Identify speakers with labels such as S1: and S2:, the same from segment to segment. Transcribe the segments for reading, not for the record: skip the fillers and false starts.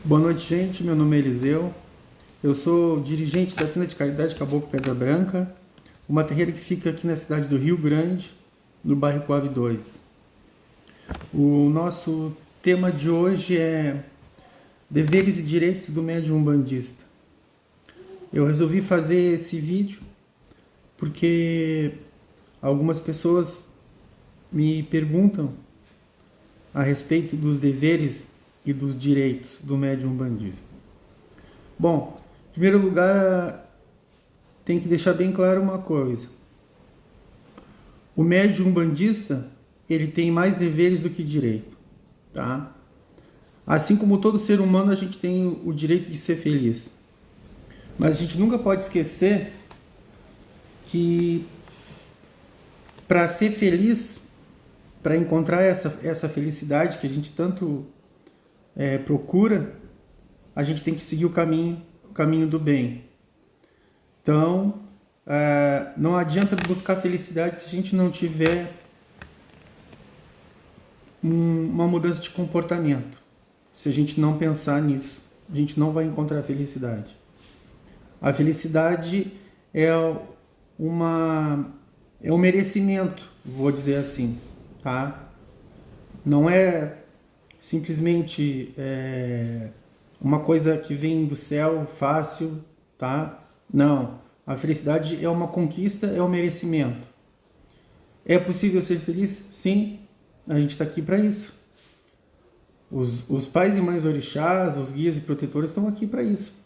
S1: Boa noite, gente. Meu nome é Eliseu. Eu sou dirigente da Tenda de Caridade Caboclo Pedra Branca, uma terreira que fica aqui na cidade do Rio Grande, no bairro Coab 2. O nosso tema de hoje é deveres e direitos do médium umbandista. Eu resolvi fazer esse vídeo porque algumas pessoas me perguntam a respeito dos deveres e dos direitos do médium umbandista. Bom, em primeiro lugar, tem que deixar bem claro uma coisa. O médium umbandista, ele tem mais deveres do que direito, tá? Assim como todo ser humano, a gente tem o direito de ser feliz. Mas a gente nunca pode esquecer que para ser feliz, para encontrar essa felicidade que a gente tanto procura, a gente tem que seguir o caminho do bem. Então, não adianta buscar felicidade se a gente não tiver uma mudança de comportamento. Se a gente não pensar nisso, a gente não vai encontrar felicidade. A felicidade é um merecimento, vou dizer assim, tá? Não é simplesmente uma coisa que vem do céu fácil, tá? Não. A felicidade é uma conquista, é um merecimento. É possível ser feliz? Sim. A gente está aqui para isso. Os pais e mães orixás, os guias e protetores estão aqui para isso,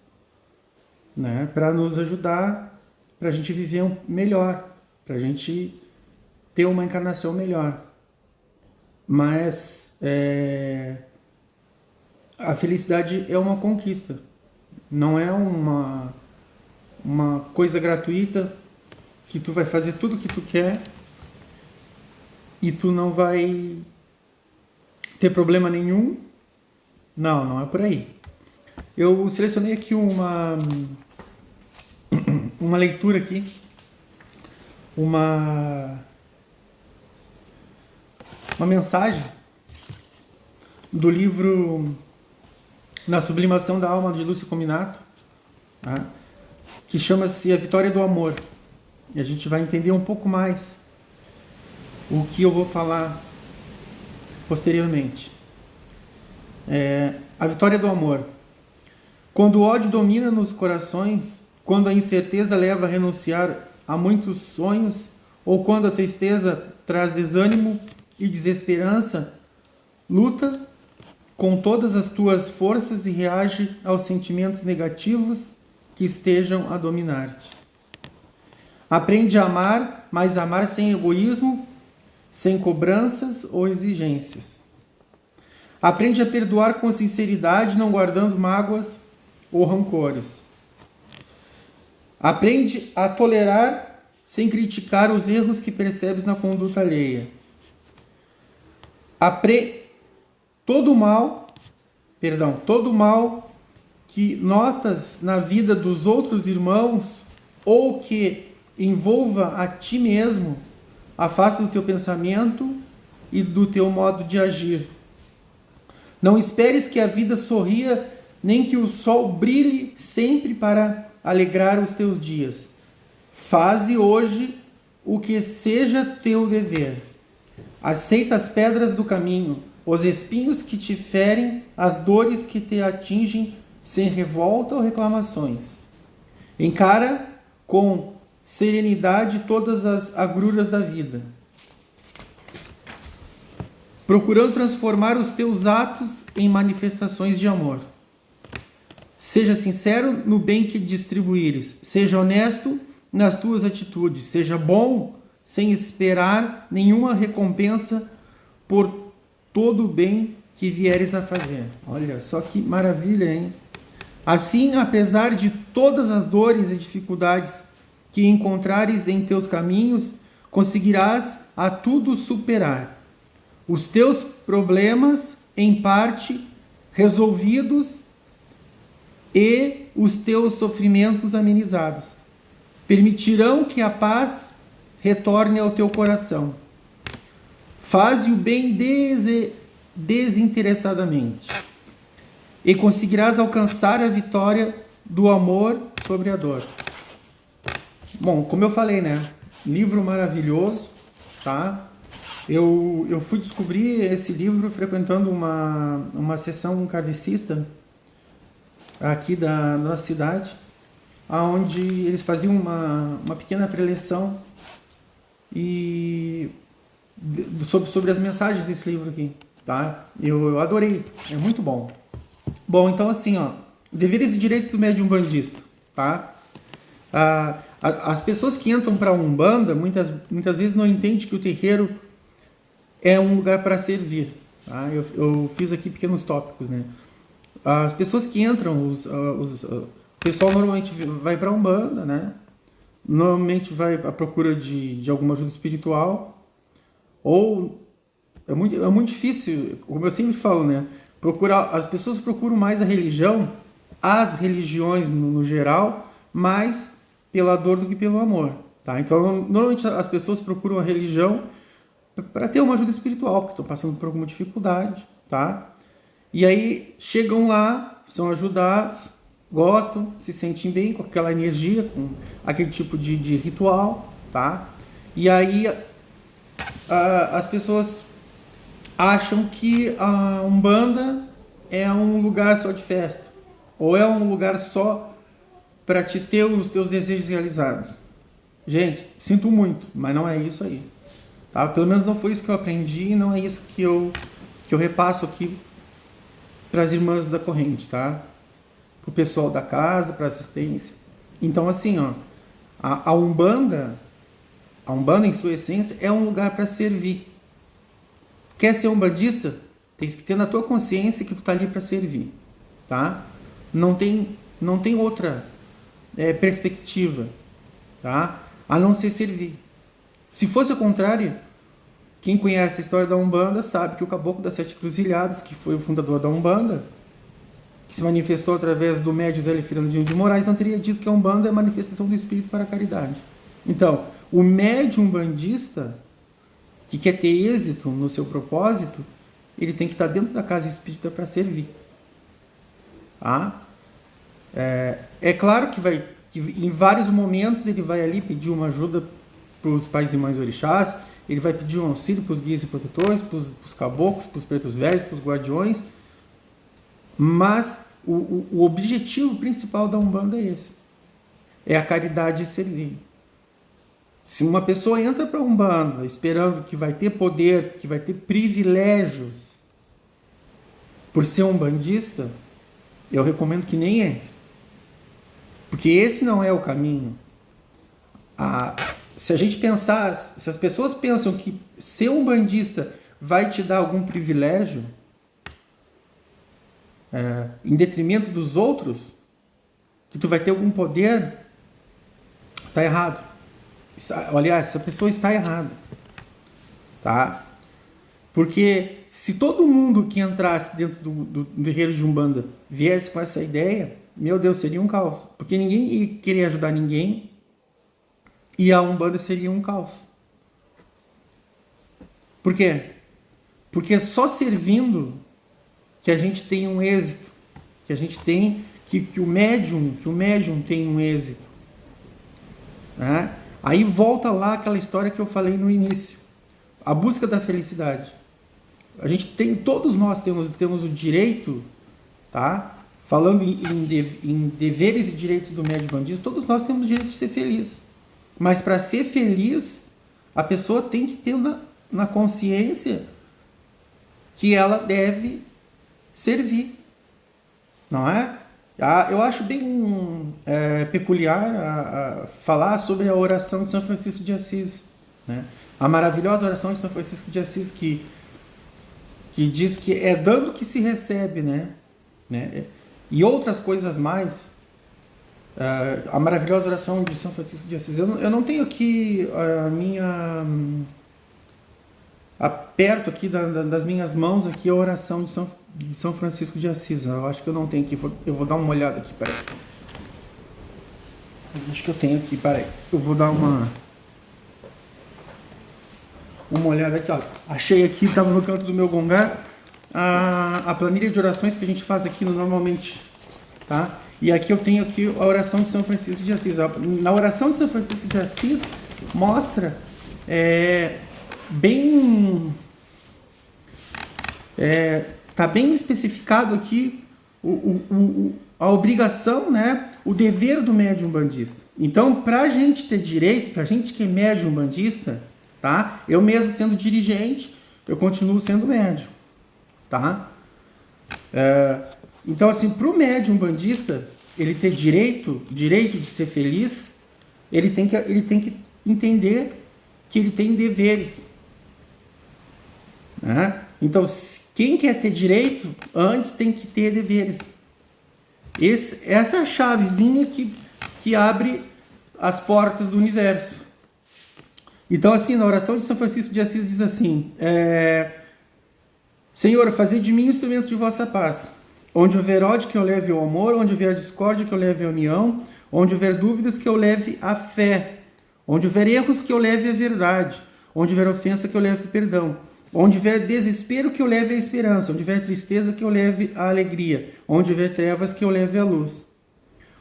S1: né? Para nos ajudar, para a gente viver melhor, para a gente ter uma encarnação melhor. Mas a felicidade é uma conquista, não é uma coisa gratuita que tu vai fazer tudo o que tu quer e tu não vai ter problema nenhum. Não é por aí. Eu selecionei aqui uma leitura aqui, uma mensagem do livro Na Sublimação da Alma, de Lúcio Cominato, tá? Que chama-se A Vitória do Amor. E a gente vai entender um pouco mais o que eu vou falar posteriormente. A vitória do amor. Quando o ódio domina nos corações, quando a incerteza leva a renunciar a muitos sonhos, ou quando a tristeza traz desânimo e desesperança, luta com todas as tuas forças e reage aos sentimentos negativos que estejam a dominar-te. Aprende a amar, mas amar sem egoísmo, sem cobranças ou exigências. Aprende a perdoar com sinceridade, não guardando mágoas ou rancores. Aprende a tolerar sem criticar os erros que percebes na conduta alheia. Todo mal que notas na vida dos outros irmãos ou que envolva a ti mesmo, afasta do teu pensamento e do teu modo de agir. Não esperes que a vida sorria, nem que o sol brilhe sempre para alegrar os teus dias. Faze hoje o que seja teu dever. Aceita as pedras do caminho, os espinhos que te ferem, as dores que te atingem, sem revolta ou reclamações. Encara com serenidade todas as agruras da vida, procurando transformar os teus atos em manifestações de amor. Seja sincero no bem que distribuires, seja honesto nas tuas atitudes, seja bom sem esperar nenhuma recompensa por todo o bem que vieres a fazer. Olha só que maravilha, hein? Assim, apesar de todas as dores e dificuldades que encontrares em teus caminhos, conseguirás a tudo superar. Os teus problemas, em parte, resolvidos e os teus sofrimentos amenizados, permitirão que a paz retorne ao teu coração. Faze o bem desinteressadamente. e conseguirás alcançar a vitória do amor sobre a dor. Bom, como eu falei, né? Livro maravilhoso, tá? Eu fui descobrir esse livro frequentando uma sessão kardecista aqui da nossa cidade, onde eles faziam uma pequena preleção e sobre as mensagens desse livro aqui, tá? Eu adorei, é muito bom. Bom, então assim, ó, deveres e direitos do médium umbandista, tá? As pessoas que entram para a Umbanda muitas vezes não entendem que o terreiro é um lugar para servir, tá? Eu fiz aqui pequenos tópicos, né? As pessoas que entram, o pessoal normalmente vai para a Umbanda, né? Normalmente vai à procura de alguma ajuda espiritual, ou é muito difícil, como eu sempre falo, né? As pessoas procuram mais a religião, as religiões no geral, mais pela dor do que pelo amor, tá? Então, normalmente as pessoas procuram a religião para ter uma ajuda espiritual, que estão passando por alguma dificuldade, tá? E aí chegam lá, são ajudados, gostam, se sentem bem com aquela energia, com aquele tipo de ritual, tá? E aí as pessoas acham que a Umbanda é um lugar só de festa, ou é um lugar só para te ter os teus desejos realizados. Gente, sinto muito, mas não é isso aí, tá? Pelo menos não foi isso que eu aprendi e não é isso que eu repasso aqui para as irmãs da corrente, tá? Para o pessoal da casa, para assistência. Então, assim, ó, a Umbanda em sua essência é um lugar para servir. Quer ser umbandista? Tem que ter na tua consciência que tu tá ali para servir, tá? Não tem outra perspectiva, tá? A não ser servir. Se fosse o contrário, quem conhece a história da Umbanda sabe que o Caboclo das Sete Cruzilhadas, que foi o fundador da Umbanda, que se manifestou através do médium Zé Fernandinho de Moraes, não teria dito que a Umbanda é a manifestação do Espírito para a caridade. Então, o médium umbandista que quer ter êxito no seu propósito, ele tem que estar dentro da casa espírita para servir. Tá? É claro que em vários momentos ele vai ali pedir uma ajuda para os pais e mães orixás, ele vai pedir um auxílio para os guias e protetores, para os caboclos, para os pretos velhos, para os guardiões, mas o objetivo principal da Umbanda é esse, é a caridade e servir. Se uma pessoa entra para a Umbanda esperando que vai ter poder, que vai ter privilégios por ser umbandista, eu recomendo que nem entre. Porque esse não é o caminho. Se a gente pensar, se as pessoas pensam que ser umbandista vai te dar algum privilégio, em detrimento dos outros, que tu vai ter algum poder, tá errado. Aliás, essa pessoa está errada, tá? Porque se todo mundo que entrasse dentro do terreiro de Umbanda viesse com essa ideia, meu Deus, seria um caos. Porque ninguém ia querer ajudar ninguém e a Umbanda seria um caos. Por quê? Porque é só servindo que a gente tem um êxito, que a gente tem que o médium tem um êxito, né? Aí volta lá aquela história que eu falei no início, a busca da felicidade. A gente tem, todos nós temos o direito, tá? Falando em deveres e direitos do médium umbandista, todos nós temos o direito de ser feliz. Mas para ser feliz, a pessoa tem que ter na consciência que ela deve servir, não é? Eu acho bem peculiar falar sobre a oração de São Francisco de Assis, né? A maravilhosa oração de São Francisco de Assis que diz que é dando que se recebe, né? E outras coisas mais. A maravilhosa oração de São Francisco de Assis. Eu não tenho aqui a minha... perto aqui das minhas mãos aqui a oração de São Francisco de Assis. Eu acho que eu não tenho aqui. Eu vou dar uma olhada aqui, peraí. Acho que eu tenho aqui, peraí. Eu vou dar uma olhada aqui, ó. Achei aqui, estava no canto do meu gongar. a planilha de orações que a gente faz aqui normalmente, tá? E aqui eu tenho aqui a oração de São Francisco de Assis. Na oração de São Francisco de Assis mostra bem tá bem especificado aqui a obrigação, né, o dever do médium umbandista. Então, para a gente ter direito, para a gente que é médium umbandista, tá? Eu mesmo sendo dirigente, eu continuo sendo médium, tá? Então, assim, para o médium umbandista, ele ter direito de ser feliz, ele tem que entender que ele tem deveres, né? Então, quem quer ter direito, antes tem que ter deveres. Essa é a chavezinha que abre as portas do universo. Então, assim, na oração de São Francisco de Assis diz assim: Senhor, fazei de mim instrumento de vossa paz. Onde houver ódio, que eu leve o amor. Onde houver discórdia, que eu leve a união. Onde houver dúvidas, que eu leve a fé. Onde houver erros, que eu leve a verdade. Onde houver ofensa, que eu leve perdão. Onde houver desespero, que eu leve a esperança. Onde houver tristeza, que eu leve a alegria. Onde houver trevas, que eu leve a luz.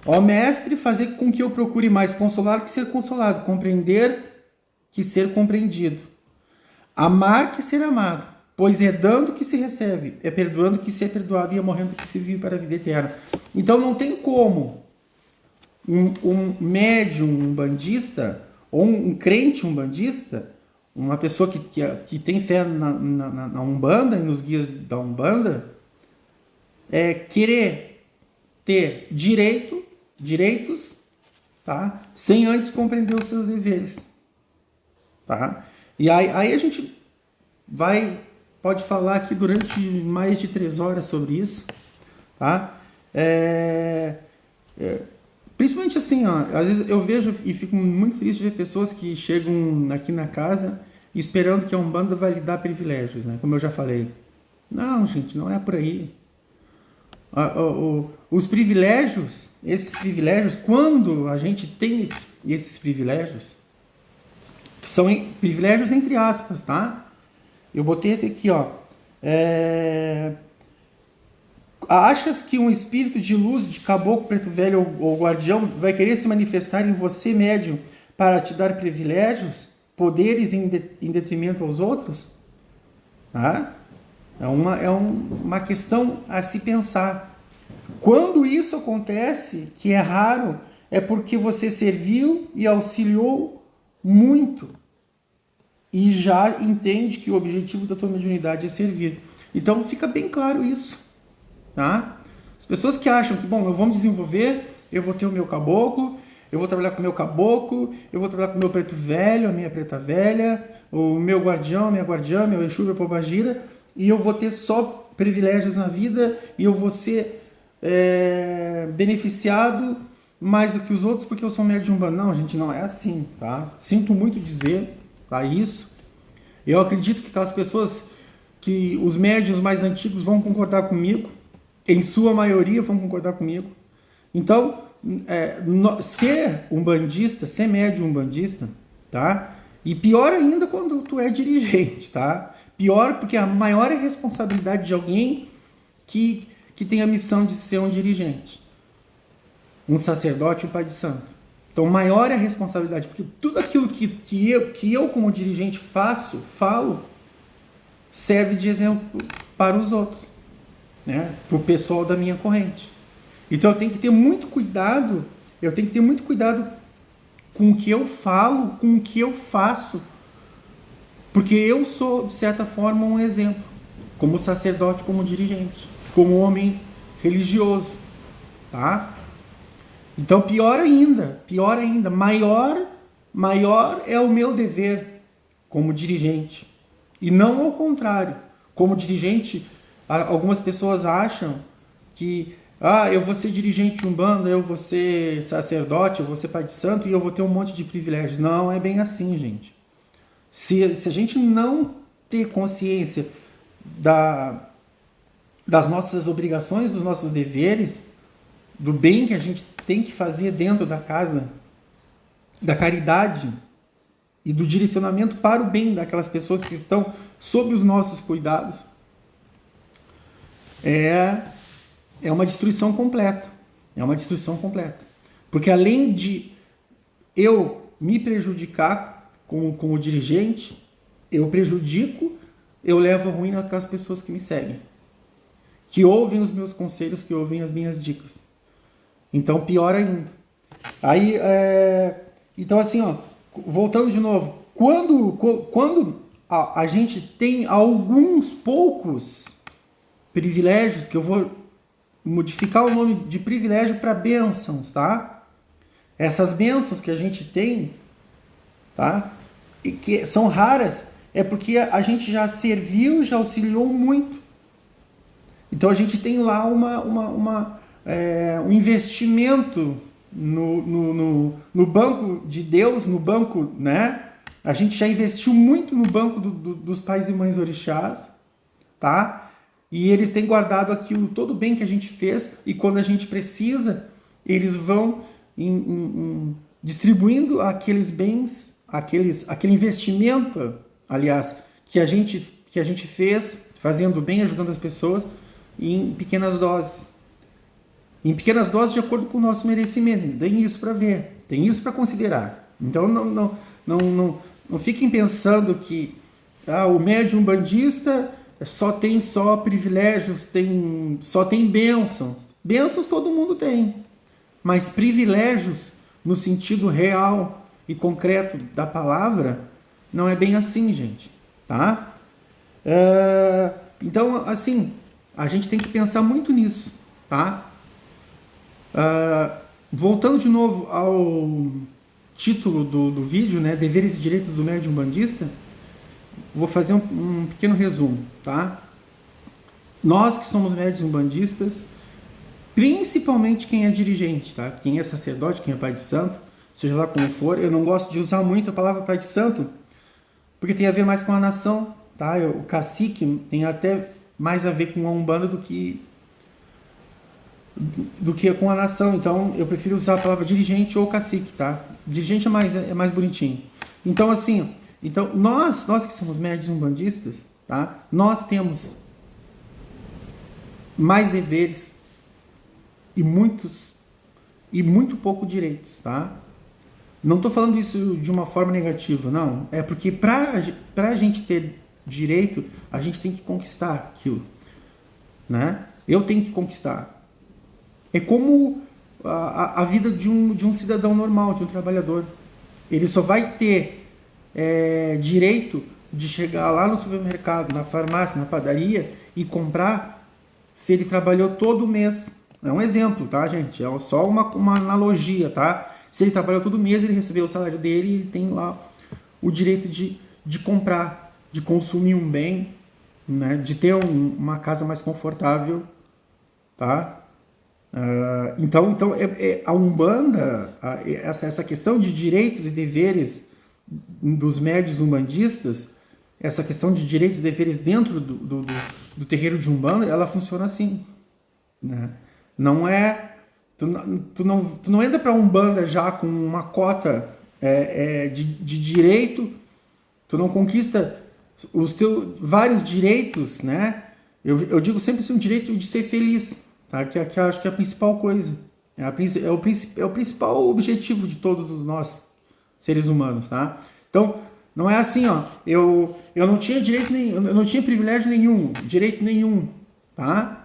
S1: Ó Mestre, fazer com que eu procure mais consolar que ser consolado, compreender que ser compreendido, amar que ser amado, pois é dando que se recebe, é perdoando que se é perdoado e é morrendo que se vive para a vida eterna. Então não tem como um médium umbandista ou um crente umbandista, uma pessoa que tem fé na Umbanda e nos guias da Umbanda, querer ter direitos, tá? Sem antes compreender os seus deveres, tá? E aí a gente pode falar aqui durante mais de 3 horas sobre isso, tá? Principalmente assim, ó, às vezes eu vejo e fico muito triste de ver pessoas que chegam aqui na casa esperando que a Umbanda vai lhe dar privilégios, né? Como eu já falei. Não, gente, não é por aí. Os privilégios, esses privilégios, quando a gente tem esses privilégios, que são privilégios entre aspas, tá? Eu botei até aqui, ó. Achas que um espírito de luz, de caboclo, preto velho ou guardião vai querer se manifestar em você, médium, para te dar privilégios, poderes em detrimento aos outros? Tá? É uma questão a se pensar. Quando isso acontece, que é raro, é porque você serviu e auxiliou muito e já entende que o objetivo da tua mediunidade é servir. Então fica bem claro isso, tá? As pessoas que acham que, bom, eu vou me desenvolver, eu vou ter o meu caboclo, eu vou trabalhar com o meu caboclo, eu vou trabalhar com o meu preto velho, a minha preta velha, o meu guardião, a minha guardiã, meu Exu, meu Pombagira, e eu vou ter só privilégios na vida e eu vou ser beneficiado mais do que os outros porque eu sou médium umbanda. Não, gente, não é assim, tá? Sinto muito dizer, tá, isso. Eu acredito que aquelas pessoas, que os médiuns mais antigos vão concordar comigo, em sua maioria vão concordar comigo. Então, ser umbandista, ser médium umbandista, tá? E pior ainda quando tu é dirigente, tá? Pior porque a maior é a responsabilidade de alguém que tem a missão de ser um dirigente, um sacerdote, um pai de santo. Então, maior é a responsabilidade, porque tudo aquilo que eu como dirigente falo, serve de exemplo para os outros, né? Para o pessoal da minha corrente. Então, eu tenho que ter muito cuidado, com o que eu falo, com o que eu faço, porque eu sou, de certa forma, um exemplo, como sacerdote, como dirigente, como homem religioso, tá? Então, pior ainda, maior é o meu dever como dirigente. E não ao contrário. Como dirigente, algumas pessoas acham que eu vou ser dirigente de Umbanda, eu vou ser sacerdote, eu vou ser pai de santo e eu vou ter um monte de privilégios. Não é bem assim, gente. Se a gente não ter consciência das nossas obrigações, dos nossos deveres, do bem que a gente tem que fazer dentro da casa, da caridade e do direcionamento para o bem daquelas pessoas que estão sob os nossos cuidados, é, é uma destruição completa. É uma destruição completa. Porque além de eu me prejudicar como dirigente, eu prejudico, eu levo a ruína àquelas pessoas que me seguem, que ouvem os meus conselhos, que ouvem as minhas dicas. Então, pior ainda. Aí, então assim, ó, voltando de novo, quando a gente tem alguns poucos privilégios, que eu vou modificar o nome de privilégio para bênçãos, tá? Essas bênçãos que a gente tem, tá? E que são raras, é porque a gente já serviu, já auxiliou muito. Então a gente tem lá um investimento no banco de Deus, no banco, né? A gente já investiu muito no banco dos pais e mães orixás, tá? E eles têm guardado aquilo, todo o bem que a gente fez, e quando a gente precisa, eles vão distribuindo aqueles bens, aquele investimento, aliás, que a gente fez, fazendo bem, ajudando as pessoas, em pequenas doses. Em pequenas doses de acordo com o nosso merecimento. Tem isso para ver, tem isso para considerar. Então não fiquem pensando que o médium umbandista só tem privilégios, só tem bênçãos. Bênçãos todo mundo tem, mas privilégios no sentido real e concreto da palavra não é bem assim, gente, tá? Então, assim, a gente tem que pensar muito nisso, tá? Voltando de novo ao título do vídeo, né, Deveres e Direitos do Médium Umbandista, vou fazer um pequeno resumo, tá? Nós que somos médios umbandistas, principalmente quem é dirigente, tá? Quem é sacerdote, quem é pai de santo, seja lá como for, eu não gosto de usar muito a palavra pai de santo, porque tem a ver mais com a nação, tá? O cacique tem até mais a ver com a Umbanda do que com a nação. Então eu prefiro usar a palavra dirigente ou cacique, tá? Dirigente é mais bonitinho. Então assim, nós que somos médios umbandistas, tá? Nós temos mais deveres e muito pouco direitos, tá? Não estou falando isso de uma forma negativa, não. É porque para a gente ter direito, a gente tem que conquistar aquilo, né? Eu tenho que conquistar. É como a vida de um cidadão normal, de um trabalhador. Ele só vai ter direito de chegar lá no supermercado, na farmácia, na padaria e comprar se ele trabalhou todo mês. É um exemplo, tá, gente? É só uma analogia, tá? Se ele trabalhou todo mês, ele recebeu o salário dele e ele tem lá o direito de comprar, de consumir um bem, né? De ter uma casa mais confortável, tá? Então a Umbanda, essa questão de direitos e deveres dos médios umbandistas, essa questão de direitos e deveres dentro do terreiro de Umbanda, ela funciona assim, né? Não é... Tu não entra para Umbanda já com uma cota de direito, tu não conquista os teus vários direitos, né? Eu digo sempre assim, o direito de ser feliz, tá? Que acho que é a principal coisa, é o principal objetivo de todos nós seres humanos, tá? Então não é assim, ó, eu não tinha direito nenhum, eu não tinha privilégio nenhum, direito nenhum, tá?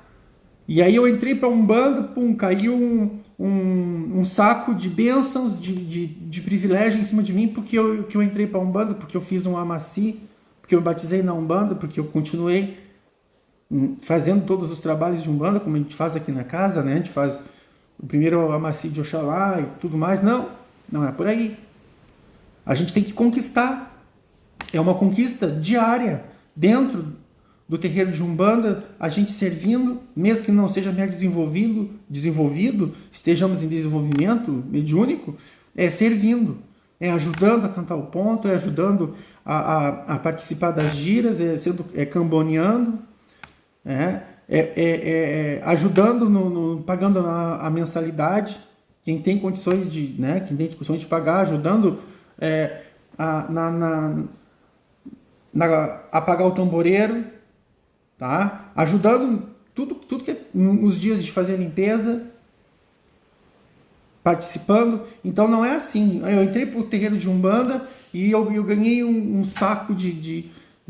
S1: E aí eu entrei para Umbanda, caiu um saco de bênçãos, de privilégio em cima de mim, porque eu entrei para Umbanda, porque eu fiz um amaci, porque eu batizei na Umbanda, porque eu continuei fazendo todos os trabalhos de Umbanda, como a gente faz aqui na casa, né? A gente faz o primeiro amaci de Oxalá e tudo mais. Não é por aí. A gente tem que conquistar. É uma conquista diária dentro do terreiro de Umbanda, a gente servindo, mesmo que não seja médio desenvolvido, estejamos em desenvolvimento mediúnico, servindo, ajudando a cantar o ponto, ajudando a participar das giras, camboneando, ajudando, pagando a mensalidade, quem tem condições de pagar, ajudando a pagar o tamboreiro, tá? Ajudando tudo que é nos dias de fazer a limpeza, participando. Então não é assim. Eu entrei para o terreiro de Umbanda e eu ganhei um saco de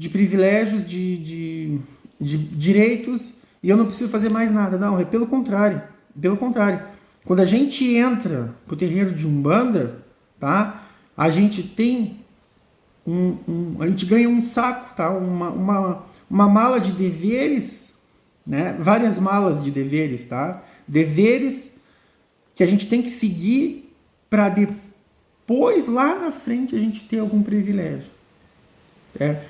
S1: privilégios, de direitos, e eu não preciso fazer mais nada. Não, é pelo contrário. Pelo contrário. Quando a gente entra para o terreiro de Umbanda, tá? A gente tem a gente ganha um saco, tá? Uma mala de deveres, né? Várias malas de deveres, tá? Deveres que a gente tem que seguir para depois, lá na frente, a gente ter algum privilégio,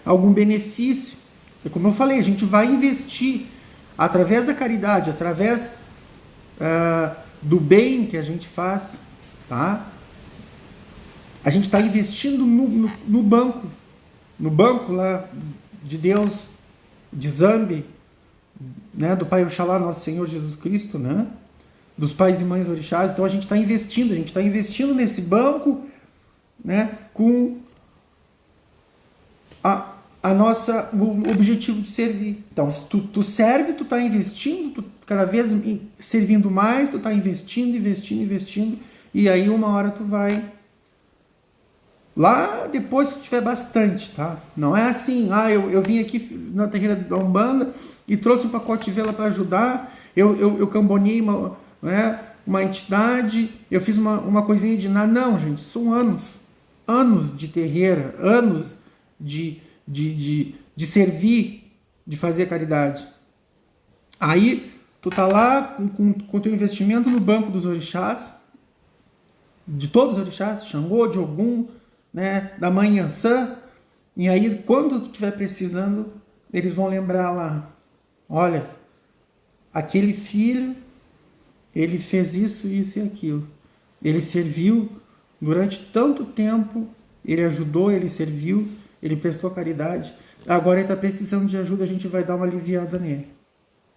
S1: algum benefício. Como eu falei, a gente vai investir através da caridade, através do bem que a gente faz, tá? A gente está investindo no banco lá de Deus, de Zambi, né? Do Pai Oxalá, Nosso Senhor Jesus Cristo, né? Dos pais e mães orixás. Então a gente está investindo nesse banco, né? Com o objetivo de servir. Então, se tu serve, tu está investindo, tu cada vez servindo mais, tu está investindo, e aí uma hora tu vai lá depois que tiver bastante, tá? Não é assim, eu vim aqui na terreira da Umbanda e trouxe um pacote de vela para ajudar, eu cambonei uma entidade, eu fiz uma coisinha de nada. Não, gente, são anos de terreira, anos de servir, de fazer caridade. Aí tu tá lá com teu investimento no banco dos orixás, de todos os orixás, de Xangô, de Ogum, né, da Mãe Iansã, e aí quando tu estiver precisando, eles vão lembrar lá, olha, aquele filho, ele fez isso, isso e aquilo, ele serviu durante tanto tempo, ele ajudou, ele serviu, ele prestou caridade, agora ele está precisando de ajuda, a gente vai dar uma aliviada nele.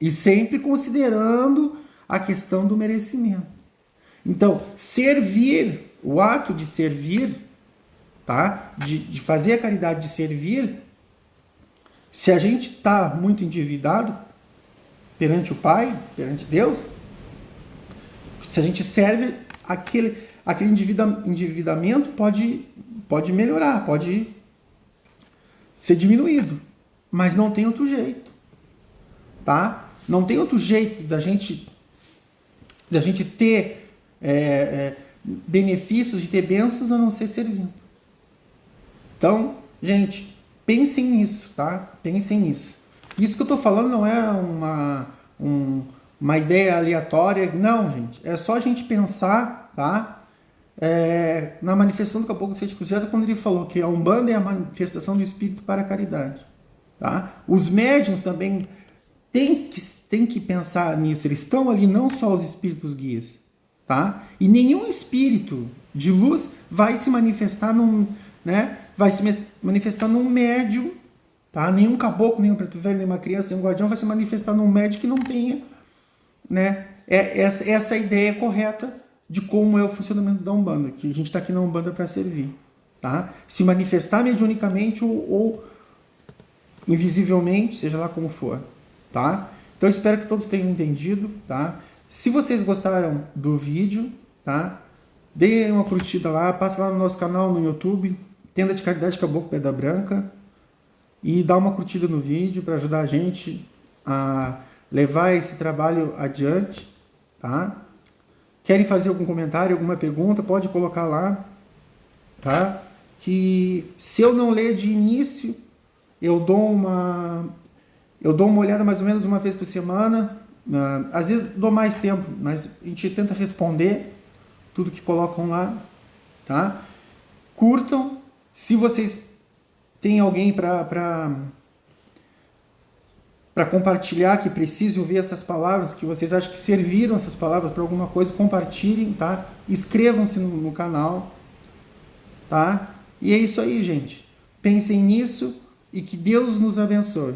S1: E sempre considerando a questão do merecimento. Então, servir, o ato de servir, tá? De fazer a caridade, de servir, se a gente está muito endividado perante o Pai, perante Deus, se a gente serve, aquele endividamento pode melhorar, pode ser diminuído, mas não tem outro jeito, tá? Não tem outro jeito da gente ter benefícios, de ter bênçãos, a não ser servindo. Então, gente, pensem nisso, tá? Pensem nisso. Isso que eu estou falando não é uma ideia aleatória, não, gente. É só a gente pensar, tá? Na manifestação do Caboclo do Feito Cruzada, quando ele falou que a Umbanda é a manifestação do Espírito para a caridade, tá? Os médiuns também tem que pensar nisso. Eles estão ali, não só os espíritos guias, tá? E nenhum espírito de luz vai se manifestar num médium, tá? Nenhum caboclo, nenhum preto velho, nenhuma criança, nenhum guardião vai se manifestar num médium que não tenha, né? Essa é a ideia correta de como é o funcionamento da Umbanda, que a gente está aqui na Umbanda para servir, tá? Se manifestar mediunicamente ou invisivelmente, seja lá como for, tá? Então, espero que todos tenham entendido, tá? Se vocês gostaram do vídeo, tá? Deem uma curtida lá, passa lá no nosso canal no YouTube, Tenda de Caridade Caboclo Pedra Branca, e dá uma curtida no vídeo para ajudar a gente a levar esse trabalho adiante, tá? Querem fazer algum comentário, alguma pergunta, pode colocar lá, tá? Que se eu não ler de início, eu dou uma olhada mais ou menos uma vez por semana. Às vezes dou mais tempo, mas a gente tenta responder tudo que colocam lá, tá? Curtam. Se vocês têm alguém para compartilhar, que precise ouvir essas palavras, que vocês acham que serviram essas palavras para alguma coisa, compartilhem, tá? Inscrevam-se no canal, tá? E é isso aí, gente. Pensem nisso e que Deus nos abençoe.